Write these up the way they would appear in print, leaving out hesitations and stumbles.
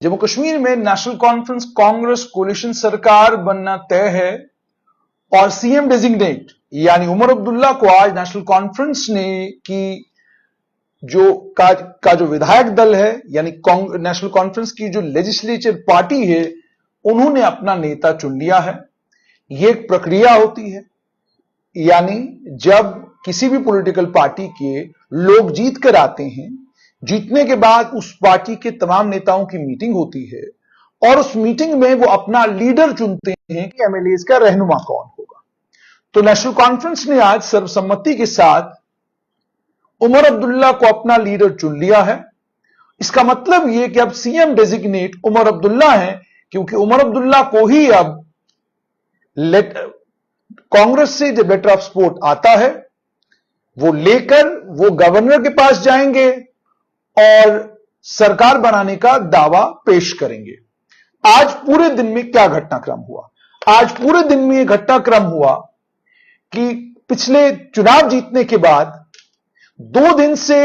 जम्मू कश्मीर में national conference Congress collision सरकार बनना तय है और सीएम डेजिग्नेट यानी उमर अब्दुल्ला को आज नेशनल कॉन्फ्रेंस ने की जो विधायक दल है यानी नेशनल कॉन्फ्रेंस की जो लेजिस्लेचर पार्टी है उन्होंने अपना नेता चुन लिया है। यह एक प्रक्रिया होती है, यानी जब किसी भी पॉलिटिकल पार्टी के लोग जीत कर आते हैं, जीतने के बाद उस पार्टी के तमाम नेताओं की मीटिंग होती है और उस मीटिंग में वो अपना लीडर चुनते हैं कि एमएलए का रहनुमा कौन होगा। तो नेशनल कॉन्फ्रेंस ने आज सर्वसम्मति के साथ उमर अब्दुल्ला को अपना लीडर चुन लिया है। इसका मतलब यह कि अब सीएम डेजिग्नेट उमर अब्दुल्ला है, क्योंकि उमर अब्दुल्ला को ही अब कांग्रेस से जब लेटर ऑफ सपोर्ट आता है वो लेकर वो गवर्नर के पास जाएंगे और सरकार बनाने का दावा पेश करेंगे। आज पूरे दिन में क्या घटनाक्रम हुआ? आज पूरे दिन में यह घटनाक्रम हुआ कि पिछले चुनाव जीतने के बाद 2 दिन से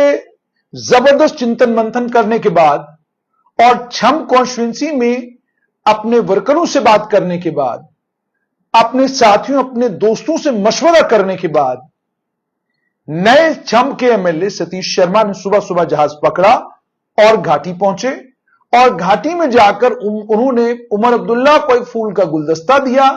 जबरदस्त चिंतन मंथन करने के बाद और छम कॉन्स्टिट्यूंसी में अपने वर्करों से बात करने के बाद, अपने साथियों अपने दोस्तों से मशवरा करने के बाद नए छम के एमएलए सतीश शर्मा ने सुबह सुबह जहाज पकड़ा और घाटी पहुंचे और घाटी में जाकर उन्होंने उमर अब्दुल्ला को एक फूल का गुलदस्ता दिया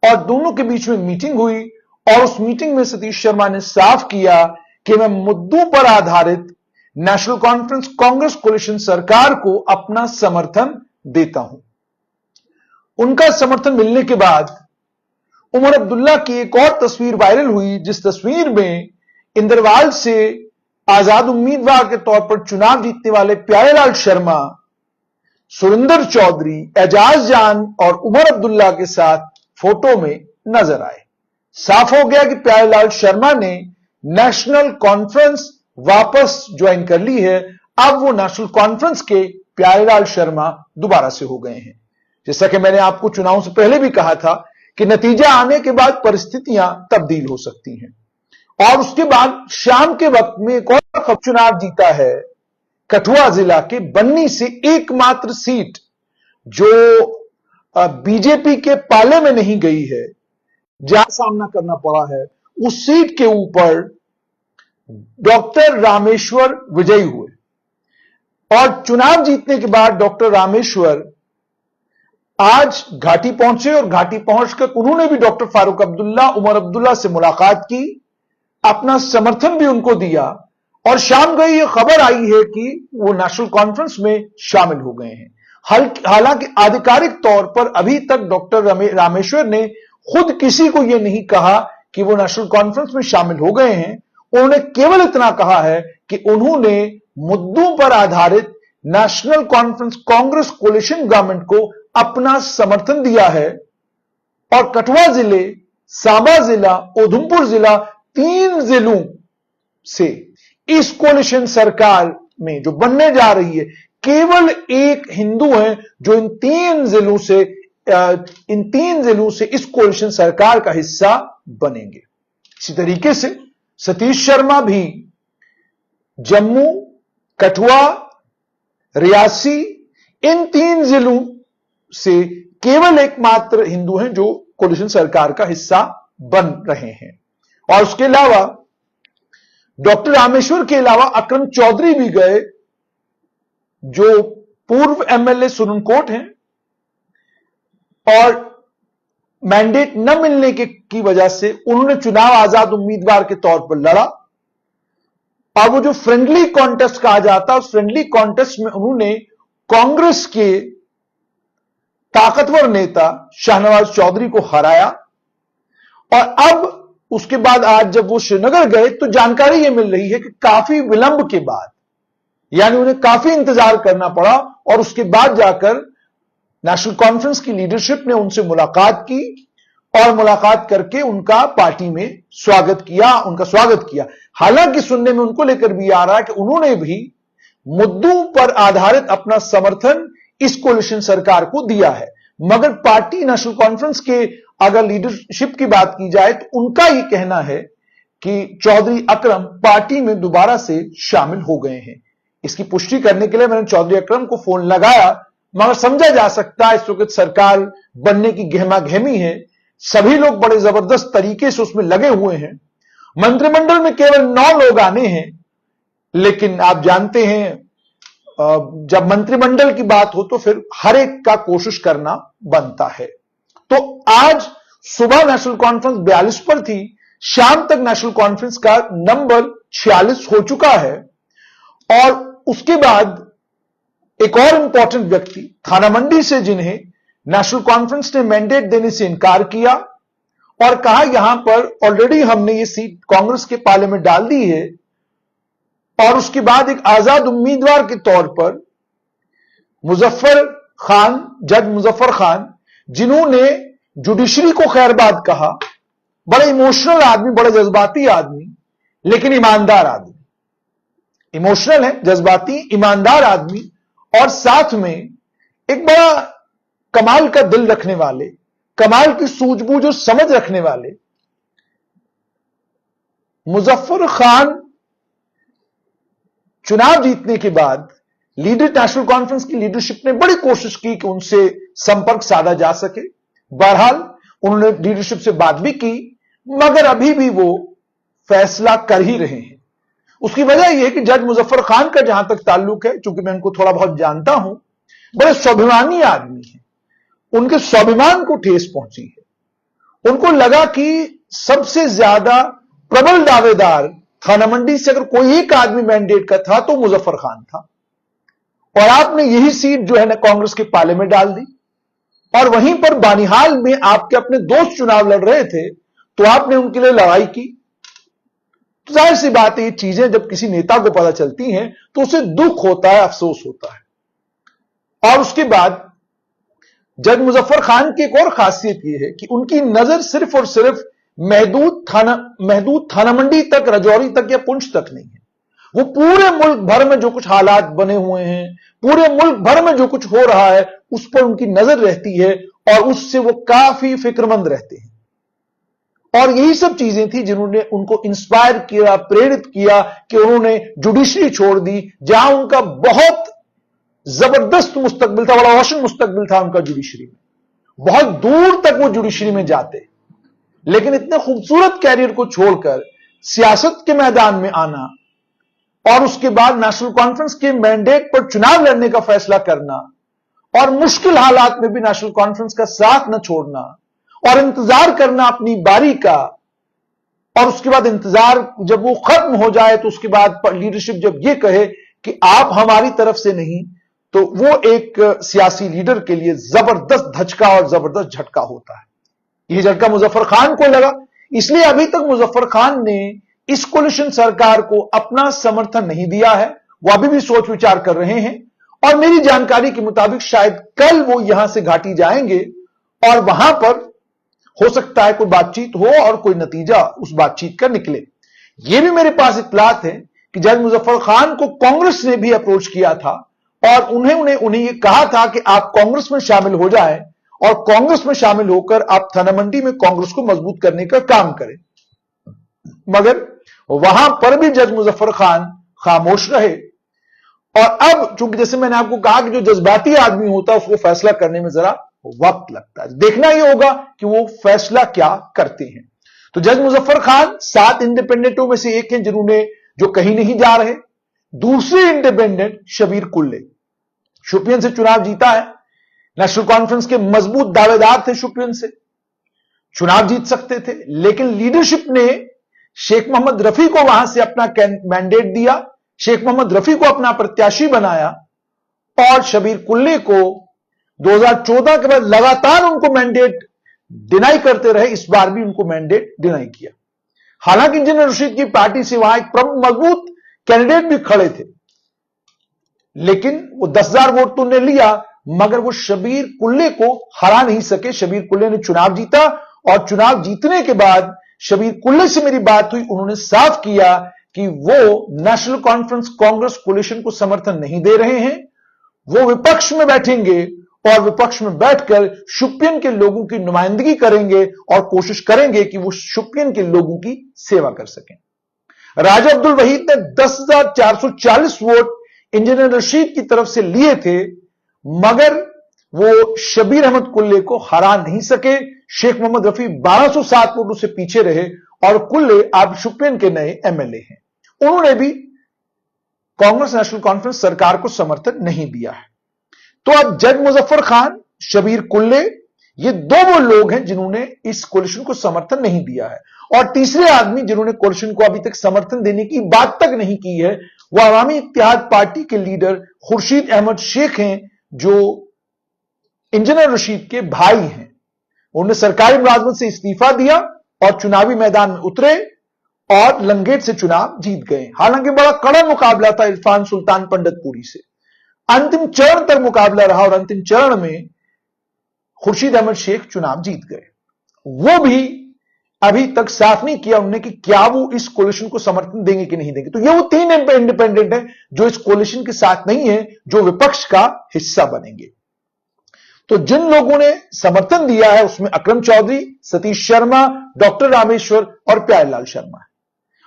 और दोनों के बीच में मीटिंग हुई और उस मीटिंग में सतीश शर्मा ने साफ किया कि मैं मुद्दों पर आधारित नेशनल कॉन्फ्रेंस कांग्रेस कोलिशन सरकार को अपना समर्थन देता हूं। उनका समर्थन मिलने के बाद उमर अब्दुल्ला की एक और तस्वीर वायरल हुई, जिस तस्वीर में इंदरवाल से आजाद उम्मीदवार के तौर पर चुनाव जीतने वाले प्यारेलाल शर्मा, सुरेंद्र चौधरी, एजाज जान और उमर अब्दुल्ला के साथ फोटो में नजर आए। साफ हो गया कि प्यारेलाल शर्मा ने नेशनल कॉन्फ्रेंस वापस ज्वाइन कर ली है। अब वो नेशनल कॉन्फ्रेंस के प्यारेलाल शर्मा दोबारा से हो गए हैं। जैसा कि मैंने आपको चुनाव से पहले भी कहा था कि नतीजा आने के बाद परिस्थितियां तब्दील हो सकती हैं और उसके बाद शाम के वक्त में एक और चुनाव जीता है कठुआ जिला के बन्नी से, एकमात्र सीट जो बीजेपी के पाले में नहीं गई है, जहां सामना करना पड़ा है, उस सीट के ऊपर डॉक्टर रामेश्वर विजयी हुए और चुनाव जीतने के बाद डॉक्टर रामेश्वर आज घाटी पहुंचे और घाटी पहुंचकर उन्होंने भी डॉक्टर फारूक अब्दुल्ला, उमर अब्दुल्ला से मुलाकात की, अपना समर्थन भी उनको दिया और शाम गई यह खबर आई है कि वो नेशनल कॉन्फ्रेंस में शामिल हो गए हैं। हालांकि आधिकारिक तौर पर अभी तक डॉक्टर रामेश्वर ने खुद किसी को यह नहीं कहा कि वो नेशनल कॉन्फ्रेंस में शामिल हो गए हैं। उन्होंने केवल इतना कहा है कि उन्होंने मुद्दों पर आधारित national conference Congress coalition government को अपना समर्थन दिया है और कठुआ जिले, सांबा जिला, उधमपुर जिला, 3 जिलों से इस कोलिशन सरकार में जो बनने जा रही है, केवल एक हिंदू है जो इन 3 जिलों से इस कोलिशन सरकार का हिस्सा बनेंगे। इसी तरीके से सतीश शर्मा भी जम्मू, कठुआ, रियासी, इन 3 जिलों से केवल एकमात्र हिंदू हैं जो कोलिशन सरकार का हिस्सा बन रहे हैं। और उसके अलावा डॉक्टर रामेश्वर के अलावा अकरम चौधरी भी गए, जो पूर्व एमएलए सुरनकोट हैं और मैंडेट न मिलने की वजह से उन्होंने चुनाव आजाद उम्मीदवार के तौर पर लड़ा और वो जो फ्रेंडली कॉन्टेस्ट कहा जाता है, उस फ्रेंडली कॉन्टेस्ट में उन्होंने कांग्रेस के ताकतवर नेता शाहनवाज चौधरी को हराया। और अब उसके बाद आज जब वो श्रीनगर गए तो जानकारी यह मिल रही है कि काफी विलंब के बाद, यानी उन्हें काफी इंतजार करना पड़ा और उसके बाद जाकर नेशनल कॉन्फ्रेंस की लीडरशिप ने उनसे मुलाकात की और मुलाकात करके उनका पार्टी में स्वागत किया। हालांकि सुनने में उनको लेकर भी आ रहा है कि उन्होंने भी मुद्दों पर आधारित अपना समर्थन इस कोलिशन सरकार को दिया है, मगर पार्टी नेशनल कॉन्फ्रेंस के अगर लीडरशिप की बात की जाए तो उनका यह कहना है कि चौधरी अकरम पार्टी में दोबारा से शामिल हो गए हैं। इसकी पुष्टि करने के लिए मैंने चौधरी अकरम को फोन लगाया मगर समझा जा सकता है इस वक्त सरकार बनने की गहमा गहमी है, सभी लोग बड़े जबरदस्त तरीके से उसमें लगे हुए हैं। मंत्रिमंडल में केवल 9 लोग आने हैं, लेकिन आप जानते हैं जब मंत्रिमंडल की बात हो तो फिर हर एक का कोशिश करना बनता है। तो आज सुबह नेशनल कॉन्फ्रेंस 42 पर थी, शाम तक नेशनल कॉन्फ्रेंस का नंबर 46 हो चुका है। और उसके बाद एक और इंपॉर्टेंट व्यक्ति थाना मंडी से, जिन्हें नेशनल कॉन्फ्रेंस ने मैंडेट देने से इनकार किया और कहा यहां पर ऑलरेडी हमने ये सीट कांग्रेस के पाले में डाल दी है, और उसके बाद एक आजाद उम्मीदवार के तौर पर मुजफ्फर खान, जज मुजफ्फर खान, जिन्होंने जुडिशरी को खैरबाद कहा, बड़ा इमोशनल आदमी, बड़ा जज्बाती आदमी, लेकिन ईमानदार आदमी, इमोशनल है, जज्बाती, ईमानदार आदमी, और साथ में एक बड़ा कमाल का दिल रखने वाले, कमाल की सूझबूझ और समझ रखने वाले मुजफ्फर खान चुनाव जीतने के बाद नेशनल कॉन्फ्रेंस की लीडरशिप ने बड़ी कोशिश की कि उनसे संपर्क साधा जा सके। बहरहाल उन्होंने लीडरशिप से बात भी की, मगर अभी भी वो फैसला कर ही रहे हैं। उसकी वजह यह है कि जज मुजफ्फर खान का जहां तक ताल्लुक है, चूंकि मैं उनको थोड़ा बहुत जानता हूं, बड़े स्वाभिमानी आदमी हैं, उनके स्वाभिमान को ठेस पहुंची है। उनको लगा कि सबसे ज्यादा प्रबल दावेदार थाना मंडी से अगर कोई एक आदमी मैंडेट का था तो मुजफ्फर खान था, और आपने यही सीट जो है ना कांग्रेस के पाले में डाल दी। और वहीं पर बानिहाल में आपके अपने दोस्त चुनाव लड़ रहे थे, तो आपने उनके लिए लड़ाई की। तो जाहिर सी बात है, ये चीजें जब किसी नेता को पता चलती हैं तो उसे दुख होता है, अफसोस होता है। और उसके बाद जज मुजफ्फर खान की एक और खासियत यह है कि उनकी नजर सिर्फ और सिर्फ महदूद थाना मंडी तक, रजौरी तक या पुंछ तक नहीं है। वो पूरे मुल्क भर में जो कुछ हालात बने हुए हैं, पूरे मुल्क भर में जो कुछ हो रहा है, उस पर उनकी नजर रहती है और उससे वो काफी फिक्रमंद रहते हैं। और यही सब चीजें थी जिन्होंने उनको इंस्पायर किया, प्रेरित किया कि उन्होंने जुडिशरी छोड़ दी, जहां उनका बहुत जबरदस्त मुस्तकबिल था, बड़ा रोशन मुस्तकबिल था उनका जुडिशरी में, बहुत दूर तक वो जुडिशरी में जाते। लेकिन इतने खूबसूरत कैरियर को छोड़कर सियासत के मैदान में आना और उसके बाद नेशनल कॉन्फ्रेंस के मैंडेट पर चुनाव लड़ने का फैसला करना, और मुश्किल हालात में भी नेशनल कॉन्फ्रेंस का साथ न छोड़ना और इंतजार करना अपनी बारी का, और उसके बाद इंतजार जब वो खत्म हो जाए तो उसके बाद लीडरशिप जब ये कहे कि आप हमारी तरफ से नहीं, तो वो एक सियासी लीडर के लिए जबरदस्त धचका और जबरदस्त झटका होता है। यह झटका मुजफ्फर खान को लगा, इसलिए अभी तक मुजफ्फर खान ने इस कोलिशन सरकार को अपना समर्थन नहीं दिया है। वो अभी भी सोच विचार कर रहे हैं, और मेरी जानकारी के मुताबिक शायद कल वो यहां से घाटी जाएंगे और वहां पर हो सकता है कोई बातचीत हो और कोई नतीजा उस बातचीत का निकले। यह भी मेरे पास इत्तलात है कि जज मुजफ्फर खान को कांग्रेस ने भी अप्रोच किया था और उन्हें ये कहा था कि आप कांग्रेस में शामिल हो जाएं और कांग्रेस में शामिल होकर आप थाना मंडी में कांग्रेस को मजबूत करने का काम करें। मगर वहां पर भी जज मुजफ्फर खान खामोश रहे। और अब चूंकि जैसे मैंने आपको कहा कि जो जज्बाती आदमी होता है उसको फैसला करने में जरा वक्त लगता है, देखना यह होगा कि वो फैसला क्या करते हैं। तो जज मुजफ्फर खान 7 इंडिपेंडेंटों में से एक हैं जिन्होंने जो कहीं नहीं जा रहे। दूसरे इंडिपेंडेंट शबीर कुल्ले, शुपियन से चुनाव जीता है, नेशनल कॉन्फ्रेंस के मजबूत दावेदार थे, शुपियन से चुनाव जीत सकते थे, लेकिन लीडरशिप ने शेख मोहम्मद रफी को वहां से अपना मैंडेट दिया, शेख मोहम्मद रफी को अपना प्रत्याशी बनाया, और शबीर कुल्ले को 2014 के बाद लगातार उनको मैंडेट डिनाई करते रहे। इस बार भी उनको मैंडेट डिनाई किया। हालांकि इंजीनियर रशीद की पार्टी से वहां एक प्रमुख मजबूत कैंडिडेट भी खड़े थे, लेकिन वो 10,000 वोट तो उन्होंने लिया, मगर वो शबीर कुल्ले को हरा नहीं सके। शबीर कुल्ले ने चुनाव जीता, और चुनाव जीतने के बाद शबीर कुल्ले से मेरी बात हुई, उन्होंने साफ किया कि वो नेशनल कॉन्फ्रेंस कांग्रेस कोलिशन को समर्थन नहीं दे रहे हैं। वो विपक्ष में बैठेंगे और विपक्ष में बैठकर शुपियन के लोगों की नुमाइंदगी करेंगे और कोशिश करेंगे कि वो शुपियन के लोगों की सेवा कर सकें। राजा अब्दुल वहीद ने 10,440 वोट इंजीनियर रशीद की तरफ से लिए थे, मगर वो शबीर अहमद कुल्ले को हरा नहीं सके। शेख मोहम्मद रफी 1207 वोटों से पीछे रहे और कुल्ले अब शुपियन के नए एमएलए हैं। उन्होंने भी कांग्रेस नेशनल कॉन्फ्रेंस सरकार को समर्थन नहीं दिया है। तो अब जज मुजफ्फर खान, शबीर कुल्ले, ये दो वो लोग हैं जिन्होंने इस कोलिशन को समर्थन नहीं दिया है। और तीसरे आदमी जिन्होंने कोलिशन को अभी तक समर्थन देने की बात तक नहीं की है, वह अवामी इत्तेहाद पार्टी के लीडर खुर्शीद अहमद शेख हैं, जो इंजीनियर रशीद के भाई हैं। उन्होंने सरकारी मुलाजमत से इस्तीफा दिया और चुनावी मैदान में उतरे और लंगेट से चुनाव जीत गए। हालांकि बड़ा कड़ा मुकाबला था इरफान सुल्तान पंडितपुरी से, अंतिम चरण तक मुकाबला रहा और अंतिम चरण में खुर्शीद अहमद शेख चुनाव जीत गए। वो भी अभी तक साफ नहीं किया उन्होंने कि क्या वो इस कोलिशन को समर्थन देंगे कि नहीं देंगे। तो ये वो तीन इंडिपेंडेंट है जो इस कोलिशन के साथ नहीं है, जो विपक्ष का हिस्सा बनेंगे। तो जिन लोगों ने समर्थन दिया है उसमें अकरम चौधरी, सतीश शर्मा, डॉक्टर रामेश्वर और प्यारेलाल शर्मा है।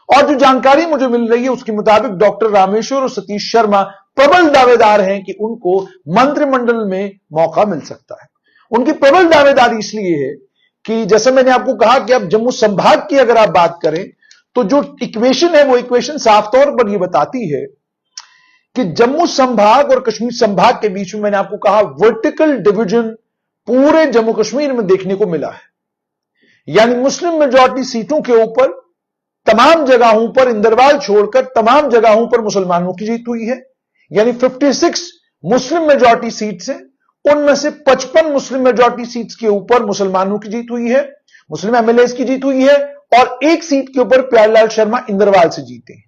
और जो जानकारी मुझे मिल रही है उसके मुताबिक डॉक्टर रामेश्वर और सतीश शर्मा प्रबल दावेदार हैं कि उनको मंत्रिमंडल में मौका मिल सकता है। उनकी प्रबल दावेदारी इसलिए है कि जैसे मैंने आपको कहा कि अब जम्मू संभाग की अगर आप बात करें तो जो इक्वेशन है वो इक्वेशन साफ तौर पर यह बताती है कि जम्मू संभाग और कश्मीर संभाग के बीच में, मैंने आपको कहा, वर्टिकल डिवीजन पूरे जम्मू कश्मीर में देखने को मिला है। यानी मुस्लिम मेजॉरिटी सीटों के ऊपर तमाम जगहों पर, इंदरवाल छोड़कर तमाम जगहों पर मुसलमानों की जीत हुई है। यानी 56 मुस्लिम मेजॉरिटी सीट्स हैं, उनमें से 55 मुस्लिम मेजॉरिटी सीट्स के ऊपर मुसलमानों की जीत हुई है, मुस्लिम एमएलए की जीत हुई है, और एक सीट के ऊपर प्यारेलाल शर्मा इंदरवाल से जीते हैं।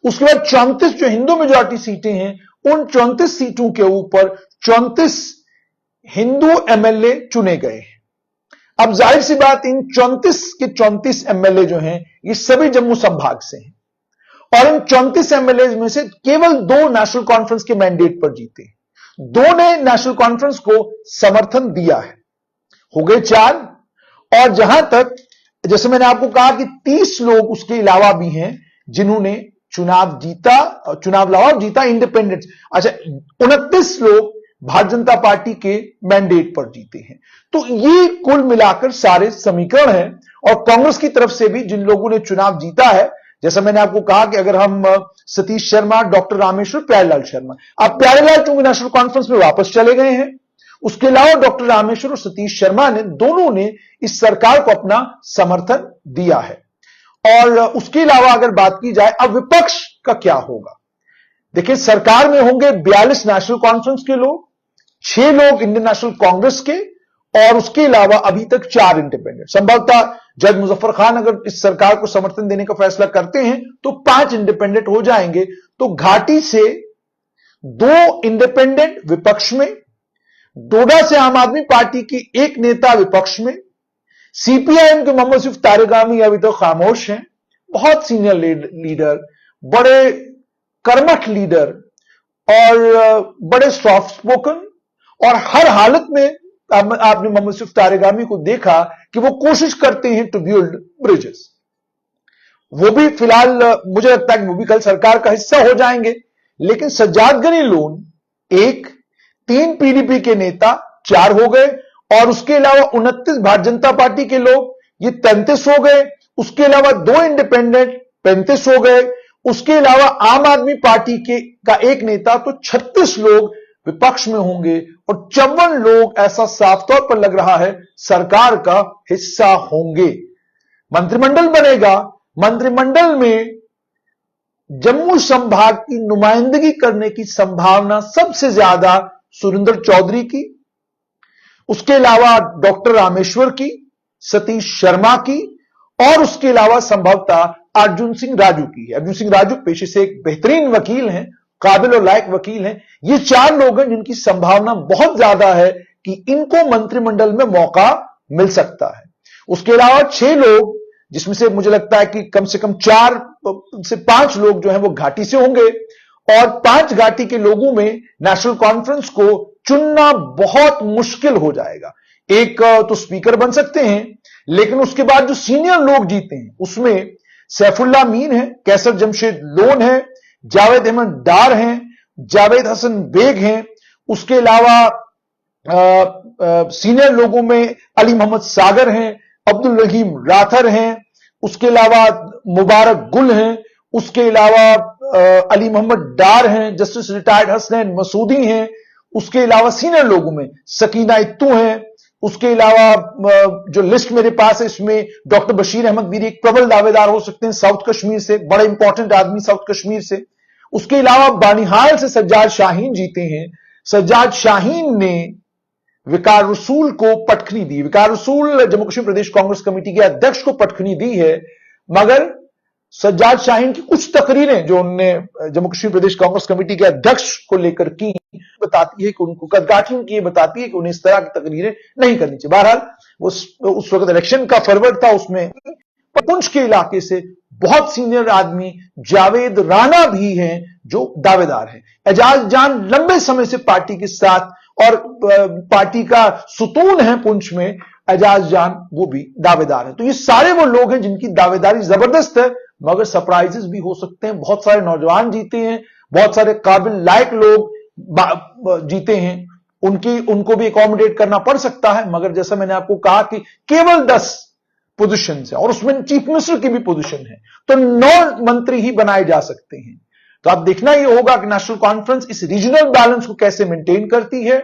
उसके बाद 34 जो हिंदू मेजॉरिटी सीटें हैं, उन 34 सीटों के ऊपर 34 हिंदू एमएलए चुने गए। अब जाहिर सी बात, इन 34 के 34 एमएलए जो हैं ये सभी जम्मू संभाग से हैं, और इन 34 एमएलए में से केवल 2 नेशनल कॉन्फ्रेंस के मैंडेट पर जीते। 2 ने नेशनल कॉन्फ्रेंस को समर्थन दिया है, हो गए 4। और जहां तक, जैसे मैंने आपको कहा कि 30 लोग उसके अलावा भी हैं जिन्होंने चुनाव जीता इंडिपेंडेंट। अच्छा, 29 लोग भारतीय जनता पार्टी के मैंडेट पर जीते हैं। तो ये कुल मिलाकर सारे समीकरण हैं। और कांग्रेस की तरफ से भी जिन लोगों ने चुनाव जीता है, जैसा मैंने आपको कहा कि अगर हम सतीश शर्मा, डॉक्टर रामेश्वर, प्यारेलाल शर्मा, अब प्यारेलाल चूंकि नेशनल कॉन्फ्रेंस में वापस चले गए हैं, उसके अलावा डॉक्टर रामेश्वर और सतीश शर्मा ने दोनों ने इस सरकार को अपना समर्थन दिया है। और उसके अलावा अगर बात की जाए अब विपक्ष का क्या होगा, देखिए सरकार में होंगे 42 नेशनल कॉन्फ्रेंस के लोग, 6 लोग इंडियन नेशनल कांग्रेस के, और उसके अलावा अभी तक 4 इंडिपेंडेंट। संभवतः जज मुजफ्फर खान अगर इस सरकार को समर्थन देने का फैसला करते हैं तो 5 इंडिपेंडेंट हो जाएंगे। तो घाटी से 2 इंडिपेंडेंट विपक्ष में, डोडा से आम आदमी पार्टी की 1 नेता विपक्ष में, सीपीआईएम के मोहम्मद यूसुफ तारिगामी अभी तो खामोश हैं, बहुत सीनियर लीडर, बड़े कर्मठ लीडर और बड़े सॉफ्ट स्पोकन, और हर हालत में आपने मोहम्मद यूसुफ तारिगामी को देखा कि वो कोशिश करते हैं टू बिल्ड ब्रिजेस। वो भी फिलहाल मुझे लगता है कि वो भी कल सरकार का हिस्सा हो जाएंगे। लेकिन सज्जाद गनी लोन 1, 3 पीडीपी के नेता 4 हो गए, और उसके अलावा 29 भारतीय जनता पार्टी के लोग, ये 33 हो गए। उसके अलावा 2 इंडिपेंडेंट 35 हो गए। उसके अलावा आम आदमी पार्टी का 1 नेता, तो 36 लोग विपक्ष में होंगे, और 54 लोग ऐसा साफ तौर पर लग रहा है सरकार का हिस्सा होंगे। मंत्रिमंडल बनेगा, मंत्रिमंडल में जम्मू संभाग की नुमाइंदगी करने की संभावना सबसे ज्यादा सुरेंद्र चौधरी की, उसके अलावा डॉक्टर रामेश्वर की, सतीश शर्मा की, और उसके अलावा संभवतः अर्जुन सिंह राजू की। अर्जुन सिंह राजू पेशे से एक बेहतरीन वकील हैं, काबिल और लायक वकील हैं। ये 4 लोग हैं जिनकी संभावना बहुत ज्यादा है कि इनको मंत्रिमंडल में मौका मिल सकता है। उसके अलावा 6 लोग, जिसमें से मुझे लगता है कि कम से कम 4 से 5 लोग जो हैं वो घाटी से होंगे, और 5 घाटी के लोगों में नेशनल कॉन्फ्रेंस को चुनना बहुत मुश्किल हो जाएगा। एक तो स्पीकर बन सकते हैं, लेकिन उसके बाद जो सीनियर लोग जीते हैं उसमें सैफुल्ला मीन है, कैसर जमशेद लोन है, जावेद अहमद डार हैं, जावेद हसन बेग हैं, उसके अलावा सीनियर लोगों में अली मोहम्मद सागर हैं, अब्दुल रहीम राथर हैं, उसके अलावा मुबारक गुल हैं, उसके अलावा अली मोहम्मद डार हैं, जस्टिस रिटायर्ड हसनैन मसूदी हैं, उसके अलावा सीनियर लोगों में सकीना इत्तू हैं, उसके अलावा जो लिस्ट मेरे पास है इसमें डॉक्टर बशीर अहमद भी एक प्रबल दावेदार हो सकते हैं साउथ कश्मीर से, बड़ा इंपॉर्टेंट आदमी साउथ कश्मीर से। उसके अलावा बानिहाल से सज्जाद शाहीन जीते हैं। सज्जाद शाहीन ने विकार रसूल को पटखनी दी। विकार रसूल जम्मू कश्मीर प्रदेश कांग्रेस कमेटी के अध्यक्ष को पटखनी दी है, मगर सज्जाद शाहीन की कुछ तकरीरें जो उन्होंने जम्मू कश्मीर प्रदेश कांग्रेस कमेटी के अध्यक्ष को लेकर की बताती है कि उनको कदकाठी उनकी ये बताती है कि उन्हें इस तरह की तकरीरें नहीं करनी चाहिए। बहरहाल उस वक्त इलेक्शन का फॉरवर्ड था, उसमें पुंछ के इलाके से बहुत सीनियर आदमी जावेद राणा भी हैं जो दावेदार हैं। एजाज जान लंबे समय से पार्टी के साथ और पार्टी का सुतून है पुंछ में, एजाज जान वो भी दावेदार हैं। तो ये सारे वो लोग हैं जिनकी दावेदारी जबरदस्त है, मगर सरप्राइजेस भी हो सकते हैं। बहुत सारे नौजवान जीते हैं, बहुत सारे काबिल लायक लोग जीते हैं, उनको भी अकोमोडेट करना पड़ सकता है। मगर जैसा मैंने आपको कहा कि केवल 10 पोजीशन है और उसमें चीफ मिनिस्टर की भी पोजीशन है, तो 9 मंत्री ही बनाए जा सकते हैं। तो अब देखना यह होगा कि नेशनल कॉन्फ्रेंस इस रीजनल बैलेंस को कैसे मेंटेन करती है,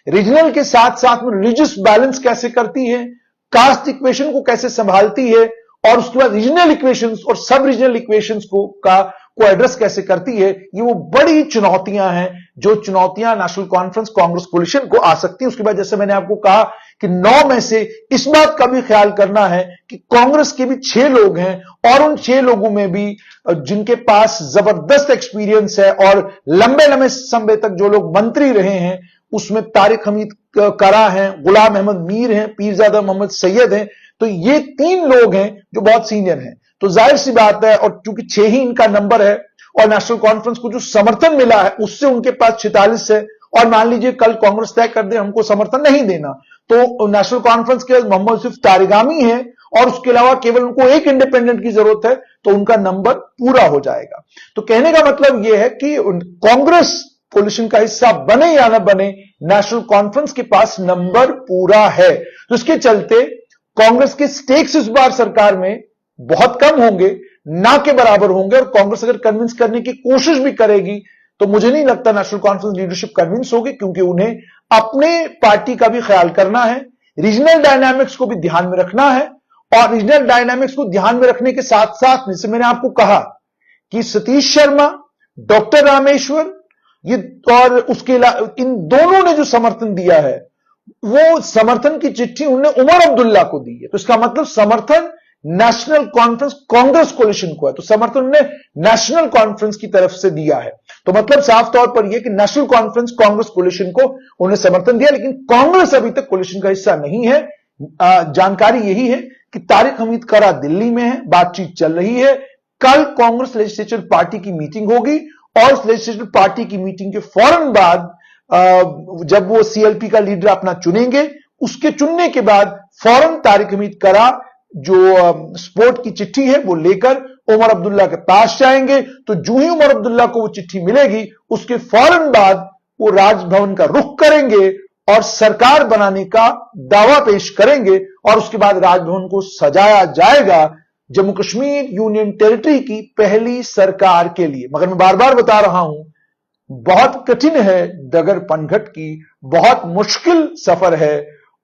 रीजनल के साथ साथ में रिलीजियस बैलेंस कैसे करती है, कास्ट इक्वेशन को कैसे संभालती है, और उसके बाद रीजनल इक्वेशंस और सब रीजनल इक्वेशंस को एड्रेस कैसे करती है। ये वो बड़ी चुनौतियां हैं जो चुनौतियां नेशनल कॉन्फ्रेंस कांग्रेस कोलिशन को आ सकती है। उसके बाद जैसे मैंने आपको कहा कि 9 में से इस बात का भी ख्याल करना है कि कांग्रेस के भी 6 लोग हैं, और उन 6 लोगों में भी जिनके पास जबरदस्त एक्सपीरियंस है और लंबे लंबे समय तक जो लोग मंत्री रहे हैं, उसमें तारिक हमीद करा हैं, गुलाम अहमद मीर हैं, पीरजादा मोहम्मद सैयद हैं। तो ये 3 लोग हैं जो बहुत सीनियर हैं। तो जाहिर सी बात है, और चूंकि 6 ही इनका नंबर है और नेशनल कॉन्फ्रेंस को जो समर्थन मिला है उससे उनके पास 46 है, और मान लीजिए कल कांग्रेस तय कर दे हमको समर्थन नहीं देना, तो नेशनल कॉन्फ्रेंस के मोहम्मद सिर्फ तारिगामी है और उसके अलावा केवल उनको एक इंडिपेंडेंट की जरूरत है, तो उनका नंबर पूरा हो जाएगा। तो कहने का मतलब यह है कि कांग्रेस कोलिशन का हिस्सा बने या ना बने, नेशनल कॉन्फ्रेंस के पास नंबर पूरा है। तो इसके चलते कांग्रेस के स्टेक्स इस बार सरकार में बहुत कम होंगे, ना के बराबर होंगे, और कांग्रेस अगर कन्विंस करने की कोशिश भी करेगी तो मुझे नहीं लगता नेशनल कॉन्फ्रेंस लीडरशिप कन्विंस होगी, क्योंकि उन्हें अपने पार्टी का भी ख्याल करना है, रीजनल डायनामिक्स को भी ध्यान में रखना है। और रीजनल डायनामिक्स को ध्यान में रखने के साथ साथ, जैसे मैंने आपको कहा कि सतीश शर्मा, डॉक्टर रामेश्वर, ये और उसके अलावा इन दोनों ने जो समर्थन दिया है वो समर्थन की चिट्ठी उन्होंने उमर अब्दुल्ला को दी है। तो इसका मतलब समर्थन नेशनल कॉन्फ्रेंस कांग्रेस कोलिशन को है, तो समर्थन उन्होंने नेशनल कॉन्फ्रेंस की तरफ से दिया है। तो मतलब साफ तौर पर यह कि नेशनल कॉन्फ्रेंस कांग्रेस कोलिशन को उन्हें समर्थन दिया, लेकिन कांग्रेस अभी तक कोलिशन का हिस्सा नहीं है। जानकारी यही है कि तारिक हमीद करा दिल्ली में है, बातचीत चल रही है। कल कांग्रेस लेजिस्लेचर पार्टी की मीटिंग होगी, और उस लेजिस्लेचर पार्टी की मीटिंग के फौरन बाद जब वो सीएलपी का लीडर अपना चुनेंगे, उसके चुनने के बाद फौरन तारिक हमीद करा जो सपोर्ट की चिट्ठी है वो लेकर उमर अब्दुल्ला के पास जाएंगे। तो जो ही उमर अब्दुल्ला को वो चिट्ठी मिलेगी, उसके फौरन बाद वो राजभवन का रुख करेंगे और सरकार बनाने का दावा पेश करेंगे, और उसके बाद राजभवन को सजाया जाएगा जम्मू कश्मीर यूनियन टेरिटरी की पहली सरकार के लिए। मगर मैं बार बार बता रहा हूं, बहुत कठिन है डगर पनघट की, बहुत मुश्किल सफर है,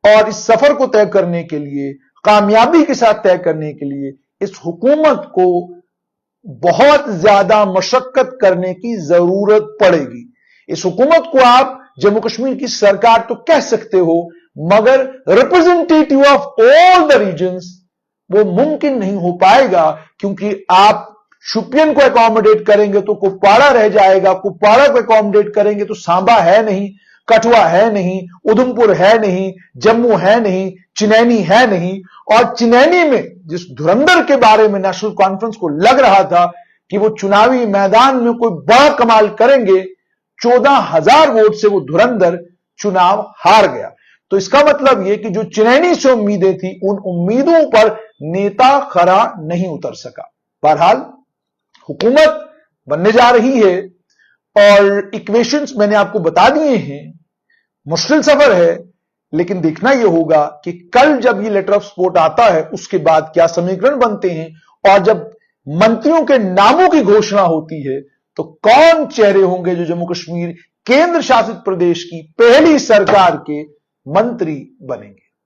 और इस सफर को तय करने के लिए, कामयाबी के साथ तय करने के लिए, इस हुकूमत को बहुत ज्यादा मशक्कत करने की जरूरत पड़ेगी। इस हुकूमत को आप जम्मू कश्मीर की सरकार तो कह सकते हो, मगर representative of all the regions वो मुमकिन नहीं हो पाएगा, क्योंकि आप शुपियन को अकोमोडेट करेंगे तो कुपवाड़ा रह जाएगा, कुपवाड़ा को अकोमोडेट करेंगे तो सांबा है नहीं, कठुआ है नहीं, उधमपुर है नहीं, जम्मू है नहीं, चिनैनी है नहीं। और चिनैनी में जिस धुरंधर के बारे में नेशनल कॉन्फ्रेंस को लग रहा था कि वो चुनावी मैदान में कोई बड़ा कमाल करेंगे, 14,000 वोट से वो धुरंधर चुनाव हार गया। तो इसका मतलब यह कि जो चिनैनी से उम्मीदें थी, उन उम्मीदों पर नेता खरा नहीं उतर सका। बहरहाल हुकूमत बनने जा रही है और इक्वेशंस मैंने आपको बता दिए हैं, मुश्किल सफर है, लेकिन देखना यह होगा कि कल जब ये लेटर ऑफ सपोर्ट आता है उसके बाद क्या समीकरण बनते हैं, और जब मंत्रियों के नामों की घोषणा होती है तो कौन चेहरे होंगे जो जम्मू कश्मीर केंद्र शासित प्रदेश की पहली सरकार के मंत्री बनेंगे।